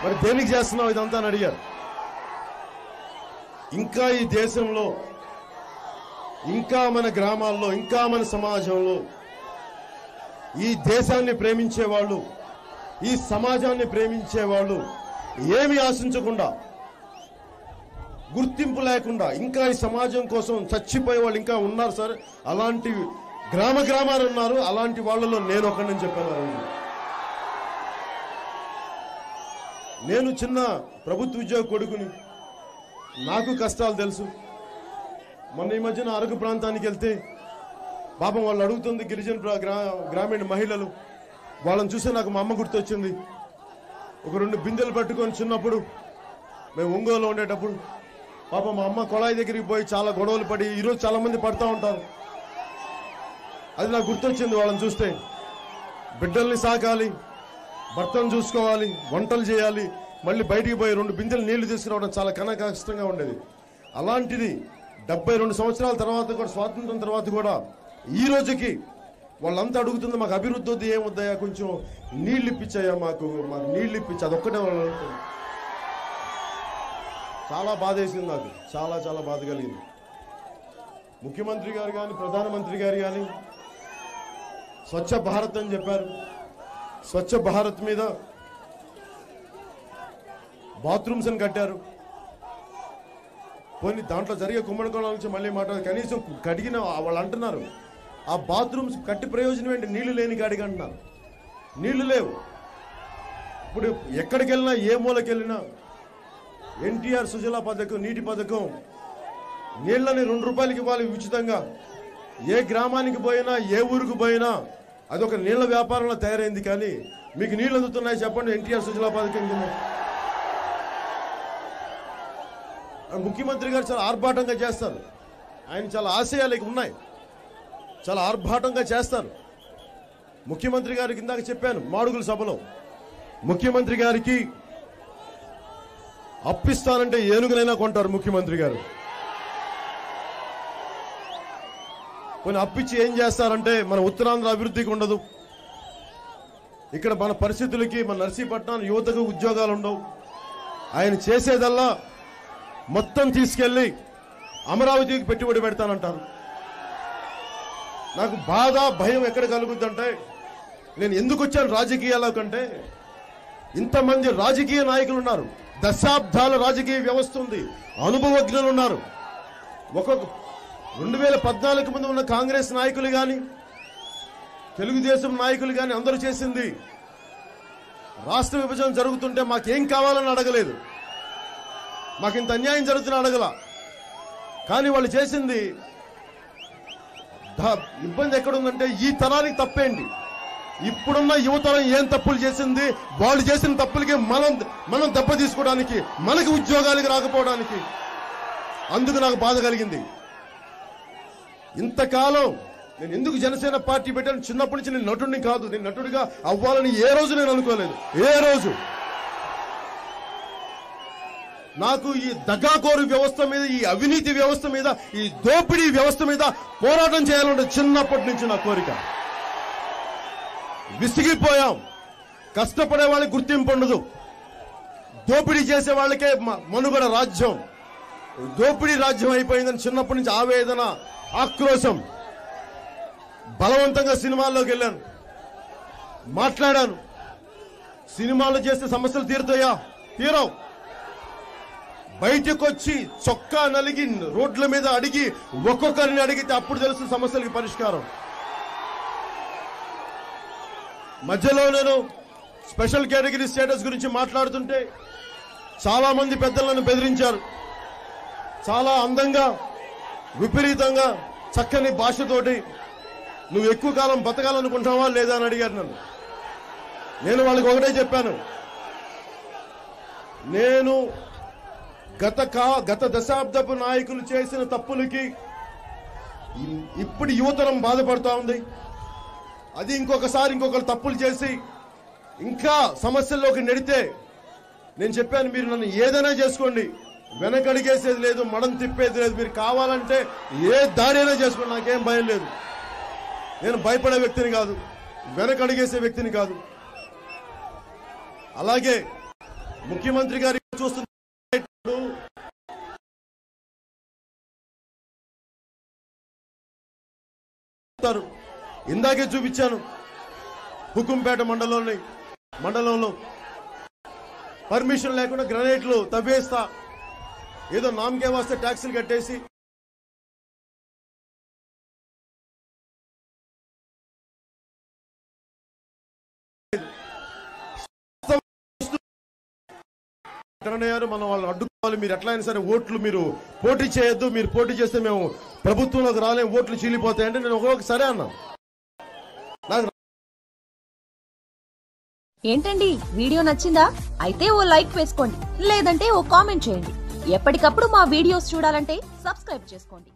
మరి దేనికి చేస్తున్నావు ఇదంతా అని అడిగారు. ఇంకా ఈ దేశంలో, ఇంకా మన గ్రామాల్లో, ఇంకా మన సమాజంలో ఈ దేశాన్ని ప్రేమించేవాళ్ళు, ఈ సమాజాన్ని ప్రేమించేవాళ్ళు ఏమి ఆశించకుండా, గుర్తింపు లేకుండా ఇంకా ఈ సమాజం కోసం చచ్చిపోయే వాళ్ళు ఇంకా ఉన్నారు సార్. అలాంటి గ్రామాలు ఉన్నారు. అలాంటి వాళ్ళలో నేను ఒకరిని చెప్పాను. నేను చిన్న ప్రభుత్వ ఉద్యోగ కొడుకుని, నాకు కష్టాలు తెలుసు. మొన్న ఈ మధ్యన అరకు ప్రాంతానికి వెళ్తే పాపం వాళ్ళు అడుగుతుంది గిరిజన గ్రామీణ మహిళలు. వాళ్ళని చూస్తే నాకు మా అమ్మ గుర్తొచ్చింది. ఒక 2 బిందెలు పట్టుకొని చిన్నప్పుడు మేము ఒంగోలు ఉండేటప్పుడు పాపం మా అమ్మ కొళాయి దగ్గరికి పోయి చాలా గొడవలు పడి, ఈరోజు చాలా మంది పడుతూ ఉంటారు. అది నాకు గుర్తొచ్చింది. వాళ్ళని చూస్తే బిడ్డల్ని సాకాలి, భర్తను చూసుకోవాలి, వంటలు చేయాలి, మళ్ళీ బయటికి పోయి 2 బిందెలు నీళ్లు తీసుకురావడం చాలా కష్టంగా ఉండేది. అలాంటిది 72 సంవత్సరాల తర్వాత కూడా, స్వాతంత్రం తర్వాత కూడా ఈ రోజుకి వాళ్ళంతా అడుగుతుంది, మాకు అభివృద్ధి వద్దు, ఏమొద్దయా, కొంచెం నీళ్ళు ఇప్పించాయా, మాకు నీళ్ళు ఇప్పించి, అదొక్కటే వాళ్ళు అడుగుతుంది. చాలా బాధ వేసింది నాకు, చాలా బాధ కలిగింది. ముఖ్యమంత్రి గారు కానీ, ప్రధానమంత్రి గారు కానీ స్వచ్ఛ భారత్ అని చెప్పారు. స్వచ్ఛ భారత్ మీద బాత్రూమ్స్ అని కట్టారు. పోనీ దాంట్లో జరిగే కుమ్మడికోణాల నుంచి మళ్ళీ మాట్లాడారు. కనీసం కడిగిన వాళ్ళు అంటున్నారు ఆ బాత్రూమ్స్ కట్టి ప్రయోజనం ఏంటి, నీళ్లు లేని కాడికి అంటున్నారు. నీళ్లు లేవు. ఇప్పుడు ఎక్కడికి వెళ్ళినా, ఏ మూలకి వెళ్ళినా ఎన్టీఆర్ సుజలా పథకం, నీటి పథకం, నీళ్లని 2 రూపాయలకి ఇవ్వాలి ఉచితంగా. ఏ గ్రామానికి పోయినా, ఏ ఊరికి పోయినా అదొక నీళ్ల వ్యాపారంలో తయారైంది. కానీ మీకు నీళ్లు అందుతున్నాయి చెప్పండి ఎన్టీఆర్ సుజలా పథకం కింద. ముఖ్యమంత్రి గారు చాలా ఆర్భాటంగా చేస్తారు. ఆయన చాలా ఆశయాలు ఉన్నాయి, చాలా ఆర్భాటంగా చేస్తారు. ముఖ్యమంత్రి గారికి ఇందాక చెప్పాను మాడుగుల సభలో, ముఖ్యమంత్రి గారికి అప్పిస్తానంటే ఏనుగునైనా కొంటారు ముఖ్యమంత్రి గారు. కొన్ని అప్పిచ్చి ఏం చేస్తారంటే మన ఉత్తరాంధ్ర అభివృద్ధికి ఉండదు. ఇక్కడ మన పరిస్థితులకి, మన నర్సీపట్నం యువతకు ఉద్యోగాలు ఉండవు. ఆయన చేసేదల్లా మొత్తం తీసుకెళ్లి అమరావతికి పెట్టుబడి పెడతానంటారు. నాకు బాధ, భయం ఎక్కడ కలుగుద్దంటే, నేను ఎందుకు వచ్చాను రాజకీయాల కంటే, ఇంతమంది రాజకీయ నాయకులు ఉన్నారు, దశాబ్దాల రాజకీయ వ్యవస్థ ఉంది, అనుభవజ్ఞులు ఉన్నారు. 2014 ముందు ఉన్న కాంగ్రెస్ నాయకులు కానీ, తెలుగుదేశం నాయకులు కానీ అందరూ చేసింది రాష్ట్ర విభజన జరుగుతుంటే మాకేం కావాలని అడగలేదు, మాకు ఇంత అన్యాయం జరుగుతున్నా అడగల. కానీ వాళ్ళు చేసింది ఇబ్బంది ఎక్కడుందంటే, ఈ తరానికి తప్పేంటి, ఇప్పుడున్న యువతరం ఏం తప్పులు చేసింది, వాళ్ళు చేసిన తప్పులకి మనం దెబ్బ తీసుకోవడానికి, మనకి ఉద్యోగాలకి రాకపోవడానికి. అందుకు నాకు బాధ కలిగింది. ఇంతకాలం నేను ఎందుకు జనసేన పార్టీ పెట్టాను, చిన్నప్పటి నుంచి నేను నటుడిని కాదు, నేను నటుడిగా అవ్వాలని ఏ రోజు నేను అనుకోలేదు. ఏ రోజు నాకు ఈ దగాకోరు వ్యవస్థ మీద, ఈ అవినీతి వ్యవస్థ మీద, ఈ దోపిడీ వ్యవస్థ మీద పోరాటం చేయాలంటే చిన్నప్పటి నుంచి నా కోరిక. విసిగిపోయాం. కష్టపడే వాళ్ళకి గుర్తింపు ఉండదు, దోపిడీ చేసే వాళ్ళకే మనుగడ రాజ్యం. దోపిడీ రాజ్యం అయిపోయిందని చిన్నప్పటి నుంచి ఆవేదన, ఆక్రోశం. బలవంతంగా సినిమాల్లోకి వెళ్ళాను, మాట్లాడాను. సినిమాలు చేస్తే సమస్యలు తీరుతాయా? తీరవు. బయటకు వచ్చి చొక్కా నలిగి రోడ్ల మీద అడిగి ఒక్కొక్కరిని అడిగితే అప్పుడు తెలుసు సమస్యలకి పరిష్కారం. మధ్యలో నేను స్పెషల్ కేటగిరీ స్టేటస్ గురించి మాట్లాడుతుంటే చాలా మంది పెద్దలను బెదిరించారు. చాలా అందంగా, విపరీతంగా, చక్కని భాషతోటి నువ్వు ఎక్కువ కాలం బతకాలనుకుంటావా లేదా అని అడిగారు నన్ను. నేను వాళ్ళకి ఒకటే చెప్పాను, నేను గత దశాబ్దపు నాయకులు చేసిన తప్పులకి ఇప్పుడు యువతరం బాధపడుతూ ఉంది. అది ఇంకొకరు తప్పులు చేసి ఇంకా సమస్యల్లోకి నెడితే, నేను చెప్పాను మీరు నన్ను ఏదైనా చేసుకోండి, వెనకడిగేసేది లేదు, మడం తిప్పేది లేదు. మీరు కావాలంటే ఏ దారైనా చేసుకోండి, నాకేం భయం లేదు. నేను భయపడే వ్యక్తిని కాదు, వెనకడిగేసే వ్యక్తిని కాదు. అలాగే ముఖ్యమంత్రి గారు చూస్తున్నారు, ఇందాకే చూపించాను. హుకుంపేట మండలంలో పర్మిషన్ లేకుండా గ్రనైట్లు తవ్వేస్తా, ఏదో నామకే వస్తే ట్యాక్సులు కట్టేసి మనం వాళ్ళు అడ్డుకోవాలి. మీరు ఎట్లయినా సరే ఓట్లు మీరు పోటీ చేయొద్దు, మీరు పోటీ చేస్తే మేము ప్రభుత్వంలోకి రాలేం, ఓట్లు చీలిపోతాయంటే నేను ఒక్కొక్క సరే అన్నా. ఏంటండి వీడియో నచ్చిందా? అయితే ఓ లైక్ వేసుకోండి, లేదంటే ఓ కామెంట్ చేయండి. ఎప్పటికప్పుడు మా వీడియోస్ చూడాలంటే సబ్స్క్రైబ్ చేసుకోండి.